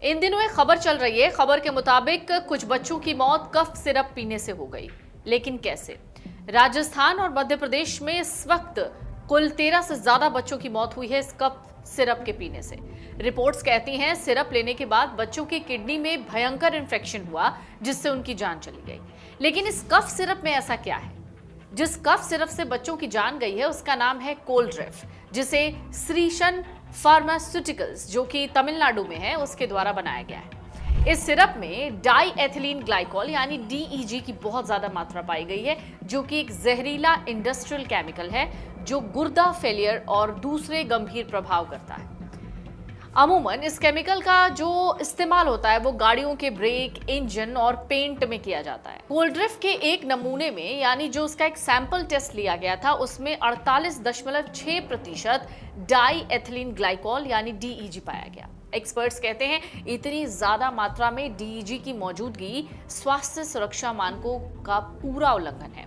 इन दिनों एक खबर चल रही है। खबर के मुताबिक कुछ बच्चों की मौत कफ सिरप पीने से हो गई, लेकिन कैसे? राजस्थान और मध्य प्रदेश में इस वक्त कुल 13 से ज्यादा बच्चों की मौत हुई है इस कफ सिरप के पीने से। रिपोर्ट्स कहती हैं सिरप लेने के बाद बच्चों की किडनी में भयंकर इन्फेक्शन हुआ, जिससे उनकी जान चली गई। लेकिन इस कफ सिरप में ऐसा क्या है? जिस कफ सिरप से बच्चों की जान गई है उसका नाम है कोल्ड्रिफ, जिसे श्रीशन फार्मास्यूटिकल्स, जो कि तमिलनाडु में है, उसके द्वारा बनाया गया है। इस सिरप में डाई एथिलीन ग्लाइकॉल यानी डीईजी की बहुत ज्यादा मात्रा पाई गई है, जो कि एक जहरीला इंडस्ट्रियल केमिकल है जो गुर्दा फेलियर और दूसरे गंभीर प्रभाव करता है। अमूमन इस केमिकल का जो इस्तेमाल होता है वो गाड़ियों के ब्रेक, इंजन और पेंट में किया जाता है। कोल्ड्रिफ के एक नमूने में, यानी जो उसका एक सैंपल टेस्ट लिया गया था, उसमें 48.6% डाई एथिलीन ग्लाइकॉल यानी डीईजी पाया गया। एक्सपर्ट्स कहते हैं इतनी ज्यादा मात्रा में डीईजी की मौजूदगी स्वास्थ्य सुरक्षा मानकों का पूरा उल्लंघन है।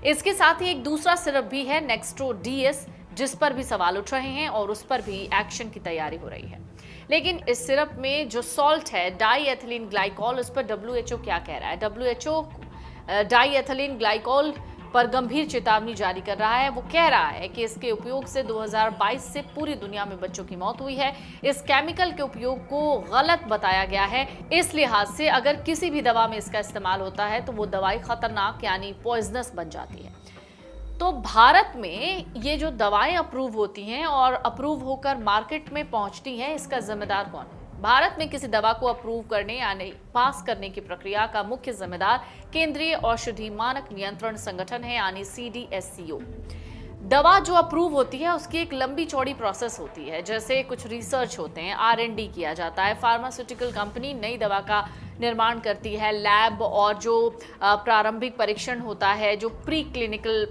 इसके साथ ही एक दूसरा सिरप भी है, नेक्स्ट्रो डीएस, जिस पर भी सवाल उठ रहे हैं और उस पर भी एक्शन की तैयारी हो रही है। लेकिन इस सिरप में जो सॉल्ट है, डाई एथिलीन ग्लाइकॉल, उस पर डब्ल्यूएचओ क्या कह रहा है? डब्ल्यूएचओ डाई एथिलीन ग्लाइकॉल पर गंभीर चेतावनी जारी कर रहा है। वो कह रहा है कि इसके उपयोग से 2022 से पूरी दुनिया में बच्चों की मौत हुई है। इस केमिकल के उपयोग को गलत बताया गया है। इस लिहाज से अगर किसी भी दवा में इसका इस्तेमाल होता है तो वो दवाई खतरनाक यानी पॉइजनस बन जाती है। तो भारत में ये जो दवाएं अप्रूव होती हैं और अप्रूव होकर मार्केट में पहुंचती हैं, इसका जिम्मेदार कौन है? भारत में किसी दवा को अप्रूव करने यानी पास करने की प्रक्रिया का मुख्य जिम्मेदार केंद्रीय औषधि मानक नियंत्रण संगठन है, यानी सीडीएससीओ। दवा जो अप्रूव होती है उसकी एक लंबी चौड़ी प्रोसेस होती है, जैसे कुछ रिसर्च होते हैं, आर&डी किया जाता है। फार्मास्यूटिकल कंपनी नई दवा का निर्माण करती है, लैब और जो प्रारंभिक परीक्षण होता है, जो प्री क्लिनिकल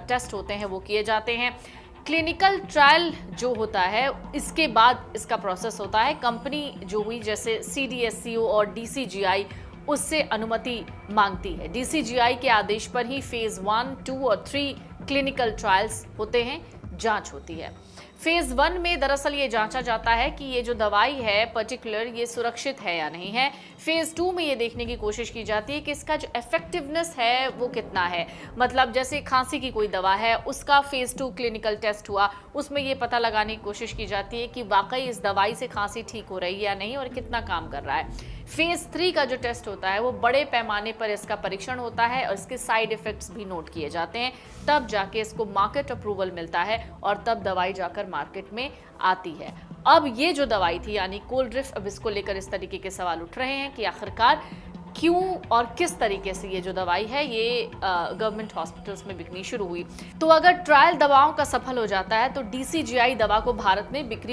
टेस्ट होते हैं वो किए जाते हैं। क्लिनिकल ट्रायल जो होता है, इसके बाद इसका प्रोसेस होता है। कंपनी जो हुई जैसे सीडीएससीओ और डीसीजीआई, उससे अनुमति मांगती है। डीसीजीआई के आदेश पर ही फेज 1, 2 और 3 क्लिनिकल ट्रायल्स होते हैं, जांच होती है। फेज 1 में दरअसल ये जांचा जाता है कि ये जो दवाई है पर्टिकुलर, ये सुरक्षित है या नहीं है। फेज 2 में ये देखने की कोशिश की जाती है कि इसका जो इफेक्टिवनेस है वो कितना है। मतलब जैसे खांसी की कोई दवा है, उसका फेज 2 क्लिनिकल टेस्ट हुआ, उसमें ये पता लगाने की कोशिश की जाती है कि वाकई इस दवाई से खांसी ठीक हो रही है या नहीं और कितना काम कर रहा है। फेज 3 का जो टेस्ट होता है वो बड़े पैमाने पर इसका परीक्षण होता है और इसके साइड इफेक्ट्स भी नोट किए जाते हैं। तब जाके इसको मार्केट अप्रूवल मिलता है और तब दवाई जाकर मार्केट में आती है। अब ये जो दवाई थी यानी कोल्ड्रिफ, अब इसको लेकर इस तरीके के सवाल उठ रहे हैं कि आखिरकार क्यों और किस तरीके से ये जो दवाई है ये गवर्नमेंट हॉस्पिटल्स में बिकनी शुरू हुई। तो अगर ट्रायल दवाओं का सफल हो जाता है तो डीसीजीआई दवा को भारत में बिक्री